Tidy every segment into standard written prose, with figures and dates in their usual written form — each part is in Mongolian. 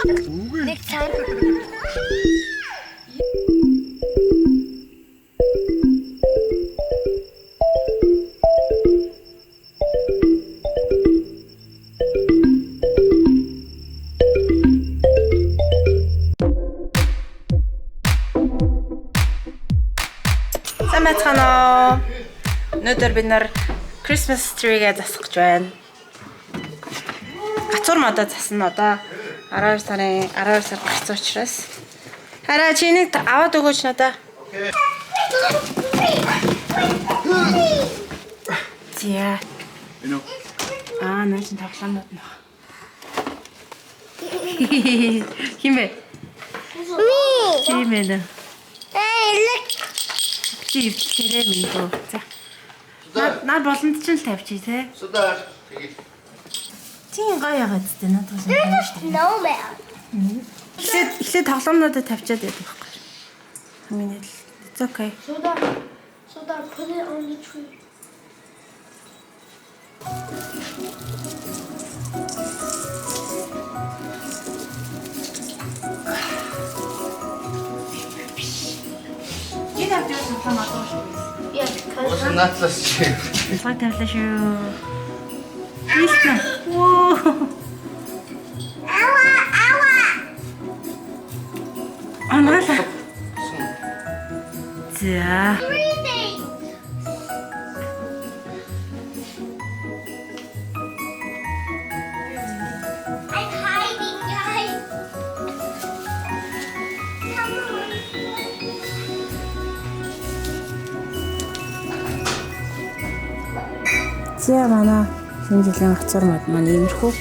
Нэг цаг. Самцхано. Өнөөдөр бид нар Christmas tree-гээ засах гэж байна. Гацуур модоо засна одоо 12 сар гарц учраас. Хараа чи нэг аваад өгөөч надаа. Зя. Наач тоглоомнууд нөх. Химээ. Химээ. Чи ивчлэрээ минь. За. Наа болонд ч л тавьчих тий. Судар. Тэгээ. Тийм гоё ягаад гэдэг надад бол юм шүү дээ. No man. Эхлээд тоглоомнуудаа тавьчаад байдаг байхгүй. Хамгийн л. It's okay. Soda, put it on the tree. Чи тавьж байгаа тоглоом шүү. Yeah, Ус because наадлаас чи. Цаг тавьлаа шүү. Ийснэ. Оо. Амгаалаа. За. breathing. I'm hiding, guys. Come on. За манай шинэ жилийн гацуур мод маань иймэрхүү.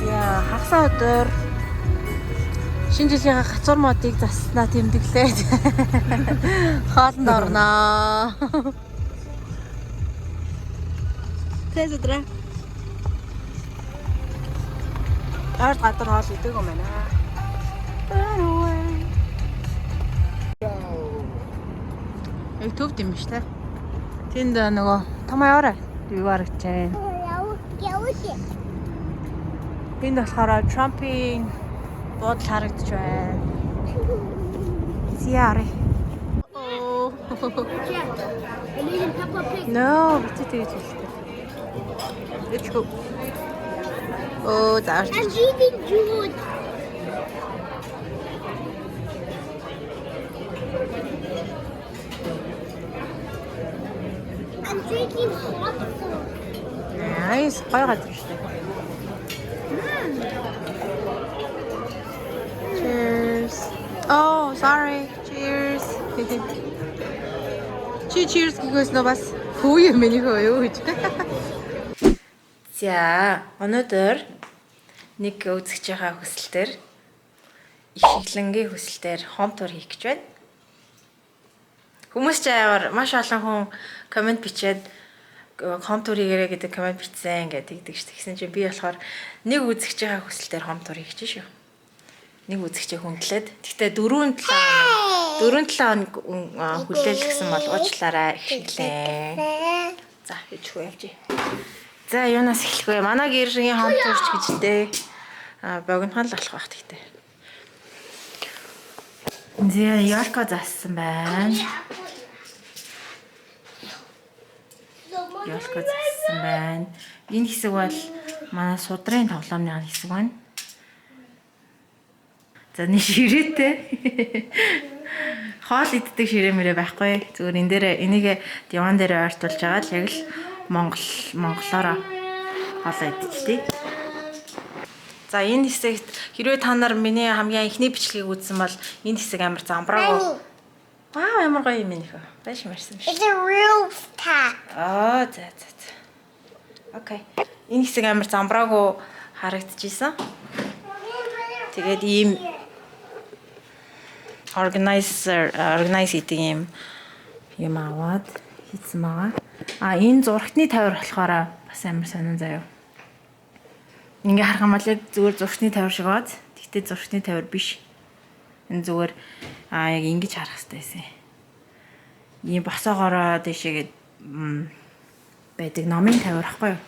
За хагас өдөр шинэ жилийн гацуур модыг заснаа тэмдэглээд хоолнд орноо. Тэз өдрөө. Ард гадар хоол идэг юм байна. Яг төвд юм биш үү? Тэнд нөгөө том аяараа юу харагдаж байна. Энд болохоор Trumping буудал харагдаж байна. Зяари. Oh. I'm eating Peppa Pig. No, битээ тэгж хэлдэг. Let's go. Oh, заарч. I'm eating Jude. I'm drinking hot sauce. Nice. Гоё газар шүү дээ. Cheers. Oh, sorry. Cheers. Cheers гэхээс нөө бас хүү юм миний хөө юу гэж. За, өнөөдөр нэг үзэгчийнхаа хүсэлтээр ишиглэнгийн хүсэлтээр home tour хийх гэж байна. Хүмүүс ч аяар маш олон хүн комент бичээд home tour хийгээрэй гэдэг комент бичсэн гэдэг шүү. Тэгсэн чинь би болохоор нэг үзэгчийнхаа хүсэлтээр home tour хийх гэж шүү. Нэг үзэгчээ хүндлээд. Гэхдээ 4-7 хоног хүлээл гэсэн бол уучлаарай ихлээ. За, хийчихгүй явж. За, юунаас эхлэх вэ? Манай гэргийн home tour ч гэж дээ. Богинохол болох байх гэхдээ. Зэ ялка заасан байна. Ялка заасан байна. Энэ хэсэг бол манай судрын тоглоомны хэсэг байна. За нэг ширээтэй. Хоол иддэг ширээ мөрөө байхгүй. Зүгээр энэ дээр энийг диван дээр ойртуулж байгаа л яг л монголоор хоолоо идчихлээ. За энэ хэсэгт хэрвээ та нар миний хамгийн ихний бичлэгийг үзсэн бол энэ хэсэг амар замбраагүй. Амар гоё юм нөхөө. Баяш марсан биш. It's a roof tap. За. Окей. Энэ хэсэг амар замбраагүй харагдчихсан. Тэгээд ийм organize гэдэг юм аваад хийсэн байгаа. Энэ зурагтны тавир болохоор бас амар сонин заяа. Ингээ харах юм бол яг зүгээр зурагтны тавир шиг баад. Тэгтээ зурагтны тавир биш. Энэ зүгээр яг ингэж харах хэрэгтэй байсан. Ийм босоогоороо дэшээгээд байдаг номын тавиар ахгүй юу?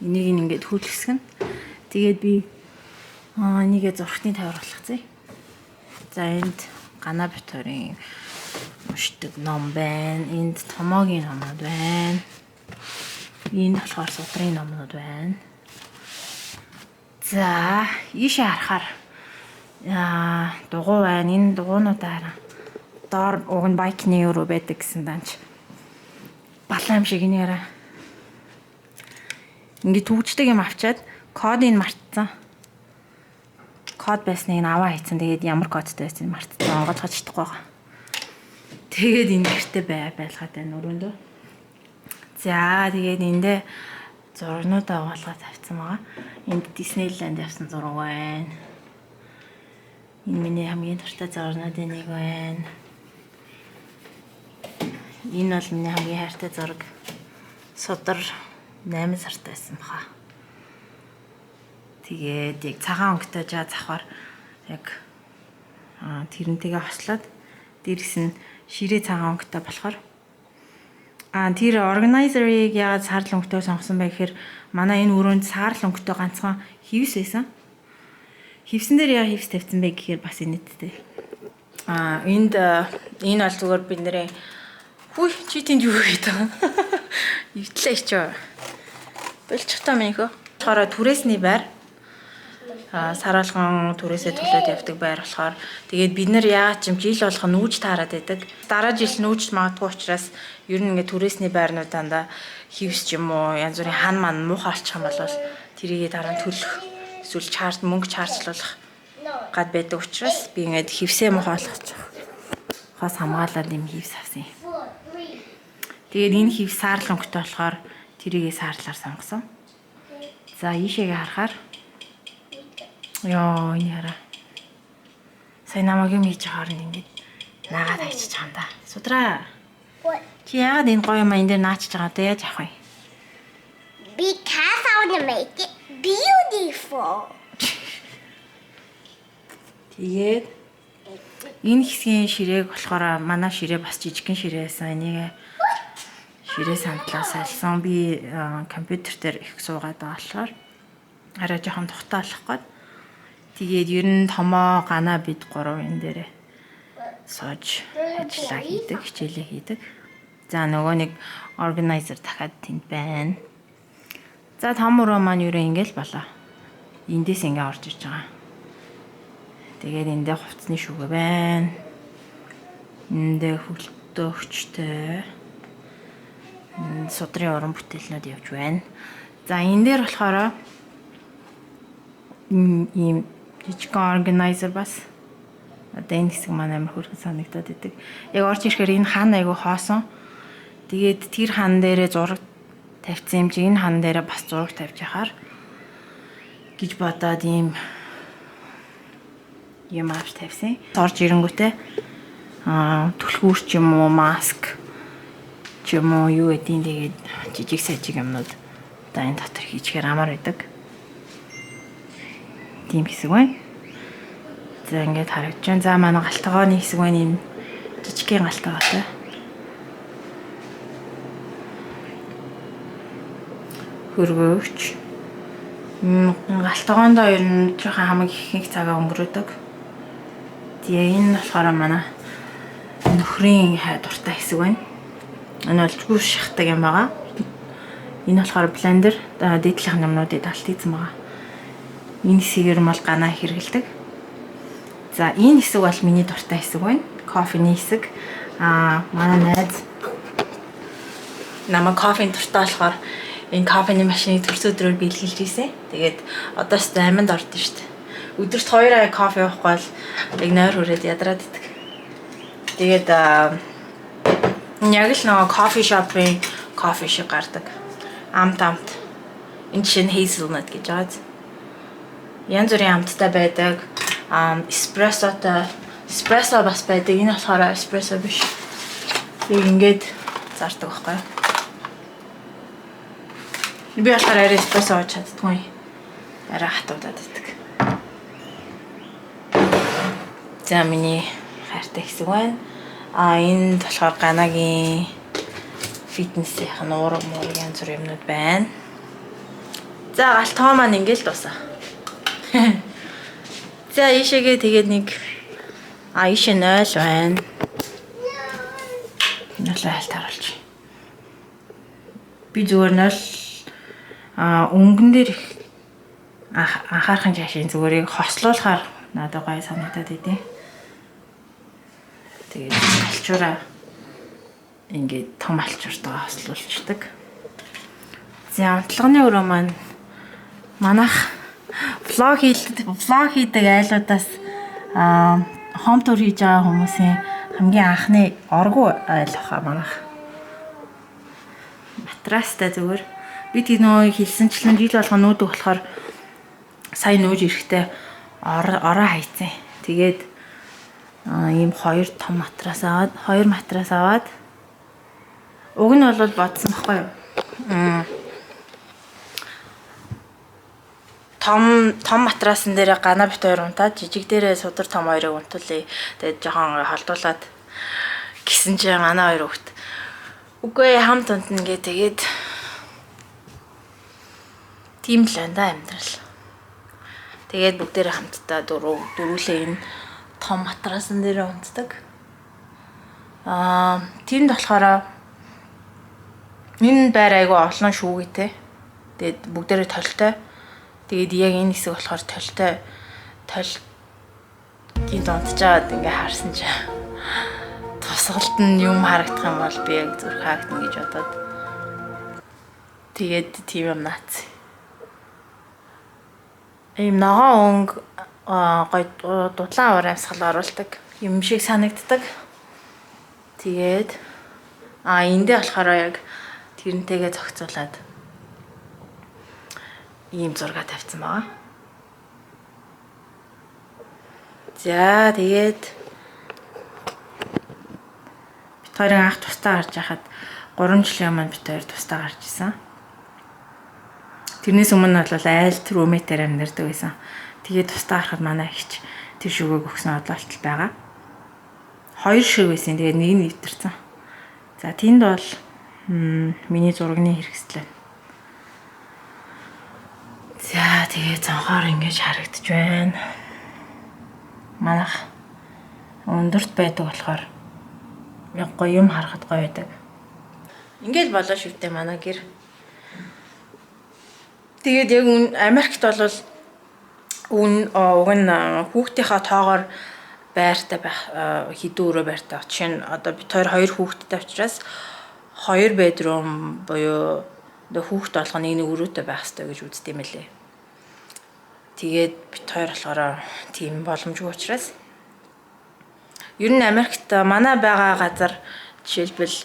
Энийг ингээд хөлсгөн. Тэгээд би энийгээ зурхтны тавиар болгоцъё. За энд Гана Батбаярын уншдаг ном байна. Энд Томоогийн номнууд байна. Энд болохоор судрын номнууд байна. За ийшээ харахаар дугуй байна. Энэ дугуйнуудаар доор уг нь байкны өрөө байдаг гэсэн данч. Балаам шиг нэрэ. Ингээд түгждэг юм авчаад кодыг мартсан. Код байсныг аваа хийцэн. Тэгээд ямар кодтай байсан мартсан. Онгойлгож чадахгүй байгаа. Тэгээд энэ гэртээ байлгаад байна өрөөндөө. За тэгээд эндээ зурнуудаа оголгоод тавьсан байгаа. Энд Disneyland явсан зураг байна. Энэ миний хамгийн дуртай зурнуудын нэг байна. Энэ бол миний хамгийн хайртай зураг. Судар 8 сартай байсан баха. Тэгээд яг цагаан өнгөтэй жаа завхаар яг тэрнтэйгээ хослоод дээрс нь ширээ цагаан өнгөтэй болохоор тэр organizer-ыг яагаад саарл өнгөтэй сонгосон бэ гэхээр манай энэ өрөөнд саарл өнгөтэй ганцхан хивс байсан. Хивсэн дээр яа хивс тавьсан бэ гэхээр бас инээдтэй. Энд энэ бол зүгээр бид нэрээ хүй чи тэнд юу хийгээд байгаа. Ивтлээ ичөө. Болчихтой минийхөө. Болохоор түрээсний байр. Саруулган түрээсээ төлөөд явдаг байр болохоор тэгээд бид нар яагаад ч юм жил болгоо нүүж таарад байдаг. Дараа жил нүүж магадгүй учраас ер нь ингээ түрээсний байрнуудаа хивс ч юм уу янз бүрийн хан ман муухай олчих юм бол тэрийгээ дараа нь төлөх эсвэл мөнгө чаржлуулах гад байдаг учраас би ингээд хивсээ муухай олгочих. Хас хамгаалаад юм хивс авсан юм. Тэгээд энэ хивс саарл өнгөтэй болохоор тэрийгээ саарлаар сонгосон. За ийшээгээ харахаар ёо энэ яра. Сайн намайг юм хийж байгаа юм ингээд наагаад хайчих чам да. Судраа. Чи яагаад энэ гоё юм энэ дээр наачиж байгаа даа яаж авах вэ? Because I want to make it beautiful. Тэгээд энэ хэсгийн ширээг болохоор манай ширээ бас жижигхэн ширээ байсан. Энийг ширээ сандлаас алсан. Би компьютер дээр их суугаад байгаа болохоор арай жоохон тухтаа болох гээд тэгээд ер нь Томоо Гана бид гурав энэ дээрээ сууж ажиллаа хийдэг, хичээлээ хийдэг. За нөгөө нэг organizer дахиад тэнд байна. За том өрөө маань юу ингээл болоо. Эндээс ингээ орж иж байгаа. Тэгээд эндээ хувцсны шүгэ байна. Эндээ хөлтөөгчтэй судрын уран бүтээлнүүд явж байна. За энэ дээр болохоор ийм жижигхэн organizer бас одоо энэ хэсэг маань амар хөргөн санагдаад идэг. Яг орж ирэхээр энэ хан айгу хоосон. Тэгээд тэр хан дээрээ зураг тавьсан юм чи энэ хан дээрээ бас зураг тавьж яхаар гэж бодоод ийм юм авч тавьсан. Орж ирэнгүүтээ түлхүүр ч юм уу маск ч юм уу юу гэдгийг тэгээд жижиг сажиг юмнууд одоо энэ дотор хийчихээр амар байдаг. Тийм хэсэг байна. За ингээд харагдаж байна. За манай галтгооны хэсэг байна. Ийм жижигхэн галтгоотой. Хөргөөгч. Галтгоондоо ер нь жоохон хамаг их цагаа өнгөрөөдөг. Тэгээ энэ болохоор манай нөхрийн дуртай хэсэг байна. Энэ бол гүш шахдаг юм байгаа. Энэ болохоор блендер дээдлэх юмнуудыг талт хийсэн байгаа. Энэ хэсгээр бол Гана хэрэгэлдэг. За энэ хэсэг бол миний дуртай хэсэг байна. Кофений хэсэг. Манай найз намайг кофений дуртай болохоор энэ кофений машиныг төрс өдрөөр бэлгэлж ийсэн. Тэгээд одоо ч аминд ордон шүү дээ. Өдөрт 2 кофе уухгүй бол яг нойр хүрээд ядраад идэг. Тэгээд яг л нөгөө кофе шопын кофе шиг гардаг. Амт. Энэ чинь hazelnut гэж байгаа. Янз бүрийн амттай байдаг. Эспрессо бас байдаг. Энэ болохоор эспрессо биш. Тэг ингээд зардаг байхгүй юу? Би болохоор арай эспрессо ууж чаддгүй. Арай хатуудаад байдаг. За миний хайртай хэсэг байна. Энэ болохоор Ганагийн фитнесийн уурга муурга янз бүр юмнууд байна. За галтгоо маань ингээл дуусаа. За ийшээгээ тэгээд нэг ийшээ 0 байна. 0 айлт харуулчих. Би зүгээр 0 өнгөн дээр анхаарахын жашийн зүгээр хослуулахаар надад гоё санагдаад идэв. Тэгээд алчуураа ингээд том алчууртайгаа хослуулчихдаг. За унтлагын өрөө маань манайх влог хийдэг айлуудаас home tour хийж байгаа хүмүүсийн хамгийн анхны оргуу айл баха манайх. Матрастай зүгээр. Би тийм нөө хэлсэнчлэн жил болгоо нүүдэх болохоор сая нүүж ирэхдээ ороо хайцсан. Тэгээд ийм 2 том матрас аваад 2 матрас аваад уг нь бол бодсон байхгүй юу? Том матрасан дээр гана бит 2 унтаад жижиг дээрээ судар том 2-ыг унтуулъя. Тэгээд жоохон холдуулаад гисэн чинь гана 2 хөвгт. Үгүй хамт унтна гээ тэгээд тийм л энэ амьдрал. Тэгээд бүгдээрээ хамтдаа дөрвөлээ энэ том матрасан дээр унтдаг. Тэнд болохоор энэ байр айгу олон шүүгийтэй. Тэгээд бүгдээрээ толтой. Тэгээд яг энэ хэсэг болохоор толтой гинт унтчаад ингээ харсан чи тусгалт нь юм харагдах юм бол би яг зүрх хаагдана гэж бодоод тэгээд тийм юм наац. Ийм ногоон өнгө гой дудлан аваар амьсгал оруулдаг юм шиг санагддаг. Тэгээд эндээ болохоор яг тэрнтэйгээ зохицуулаад ийм зураг тавьсан байгаа. За тэгээд бид хоёрын анх тустаа гарч яхад 3 жилийн өмнө бид хоёр тустаа гарч исэн. Тэрнээс өмнө бол айлт рүүмэтээр амьдардаг байсан. Тэгээд тустаа гарахад манай ихч тэр шүгээг өгсөн одлолтол байгаа. 2 шүг байсан. Тэгээд нэг нь нэвтэрсэн. За тэнд бол миний зурагны хэрэгслээ. За тэгээд цонхоор ингэж харагдаж байна. Манайх өндөрт байдаг болохоор яг гоё юм харахад гоё байдаг. Ингээл болоо шивтэй манай гэр. Тэгээд яг Америкт бол уг нь хүүхдийнхаа тоогоор байртай байх хэдэн өрөө байртай. Жишээ нь одоо бид 2 хүүхэдтэй учраас 2 bedroom буюу хүүхд болгоо нэг өрөөтэй байх хэрэгтэй гэж үздэг юм лээ. Тэгээд бид 2 болохоор тийм боломжгүй учраас ер нь Америкт манай байгаа газар жишээлбэл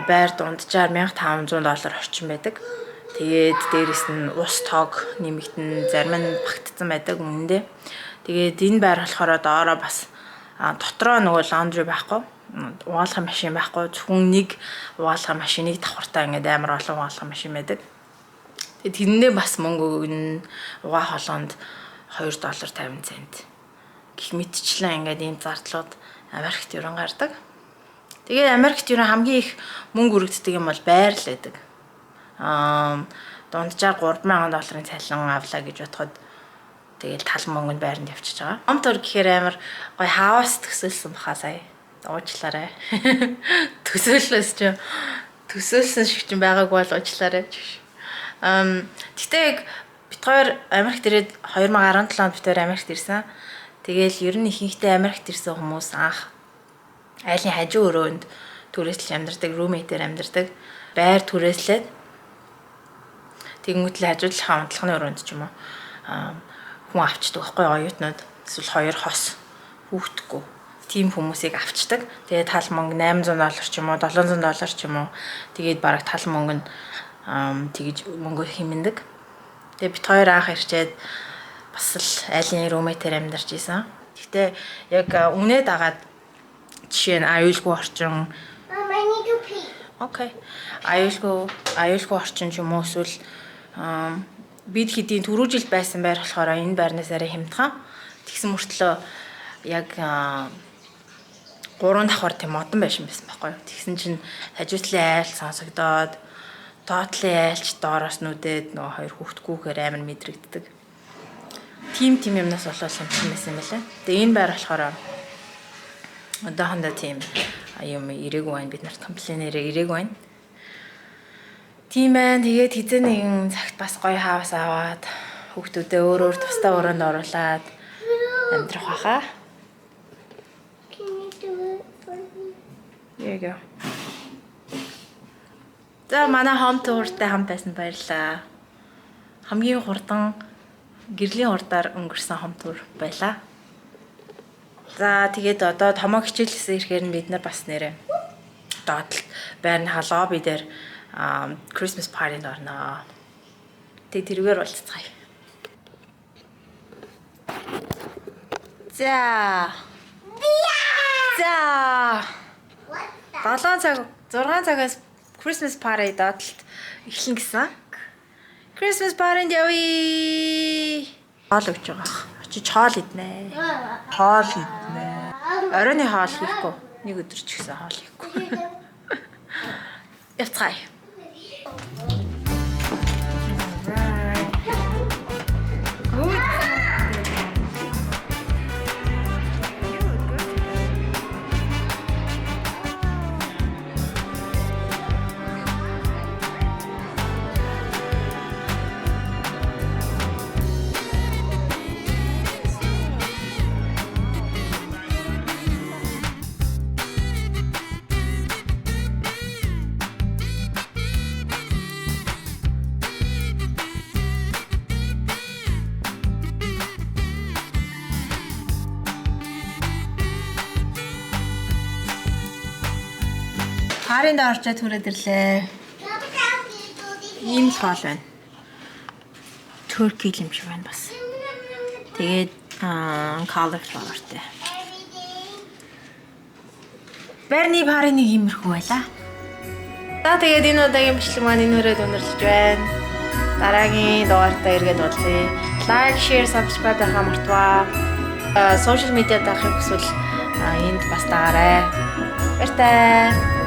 байр дунджаар $1500 орчим байдаг. Тэгээд дээрэс нь ус тоог нэмэгдэн зарим нь багтцсан байдаг үнэндээ. Тэгээд энэ байр болохоор доороо бас дотроо нөгөө лаундри байхгүй, угаалгын машин байхгүй, зөвхөн нэг угаалгын машиныг давхартаа ингээд амар олон угаалгын машин байдаг. Тэгээд тэрэндээ бас мөнгө өгнө. Угаах холонд $2.50. Гэх мэтчлэн ингээд ийм зардлууд Америкт ерөн гардаг. Тэгээд Америкт ерөн хамгийн их мөнгө өргөддөг юм бол байр л байдаг. Дунджаар $3,000 цалин авлаа гэж бодоход тэгээд тал мөнгөнд байранд явчихж байгаа. Home tour гэхээр амар гоё хаус төсөөлсөн баха сая. Уучлаарай. Төсөөлсөн шиг ч байгаагүй бол уучлаарай. Гэхдээ яг бид хоёр Америкт ирээд 2017 онд бид хоёр Америкт ирсэн. Тэгээл ер нь ихэнхдээ Америкт ирсэн хүмүүс анх айлын хажуу өрөөнд түрээслэж амьдардаг, roommate-ээр амьдардаг. Байр түрээслээд тэгэнгүүт л хажуудлахаа унтлахны өрөөнд ч юм уу хүн авчдаг байхгүй оюутнууд эсвэл 2 хос хүүхдэггүй тийм хүмүүсийг авчдаг. Тэгээд тал мөнгө $800 ч юм уу $700 ч юм уу тэгээд бараг тал мөнгө нь тэгж мөнгө хэмнэдэг. Тэгээд бид хоёр анх ирчээд бас л айлын roommate-ээр амьдарч исэн. Гэхдээ яг үнэ дагаад жишээ нь аюулгүй орчин окей. Аюулгүй орчин ч юм уу эсвэл бид хэдийн түрүү жил байсан байр болохоор энэ байрнаас арай хямдхан. Тэгсэн мөртлөө яг 3 давхар тийм модон байшин байсан байхгүй. Тэгсэн чинь хажуутлын айл сонсогдоод доотлын айлч доороос нүдээд нөгөө хоёр хүүхдгүүхээр амар мэдрэгддэг. Тим юмнаас болоод шимтсэн байсан юм байна. Тэгээ энэ байр болохоор одоохондоо тийм юм ирээгүй байна. Бид нарт комплейнерээ ирээгүй байна. Тийм байна. Тэгээд хизээ нэгэн цагт бас гоё хаус аваад хүүхдүүдээ өөр тусдаа өрөөнд оруулаад амьдрах байхаа. Can you do it for me? Here you go. За манай home tour-тай хамт байсан баярлалаа. Хамгийн хурдан гэрлийн хурдаар өнгөрсөн home tour байлаа. За тэгээд одоо томоо хичээлээсээ ирэхээр нь бид нар бас нэрээ доотлолт байрныхаа лобби дээр Christmas party-нд орноо. Тэгээд тэргээр болцгаая. За. За. 6 цагаас Christmas party доотлолт эхэлнэ гэсэн. Christmas party-нд явъя. Хоол өгч байгаа. Очиж хоол иднэ. Хоол иднэ. Оройны хоол хийхгүй. Нэг өдөр ч гэсэн хоол хийхгүй. Явцгаая. Харин орчод хүрээд ирлээ. Ийм л хоол байна. Turkey юм шиг байна бас. Тэгээд cauliflowerтэй. Берни пари нэг иймэрхүү байлаа. За тэгээд энэ удаагийн бичлэг маань энэ хүрээд өндөрлөж байна. Дараагийн дугаартаа эргээд уулзъя. Like, share, subscribe хийх мартваа. Social media даахыг хүсвэл энд бас дагаарай. Баяртай.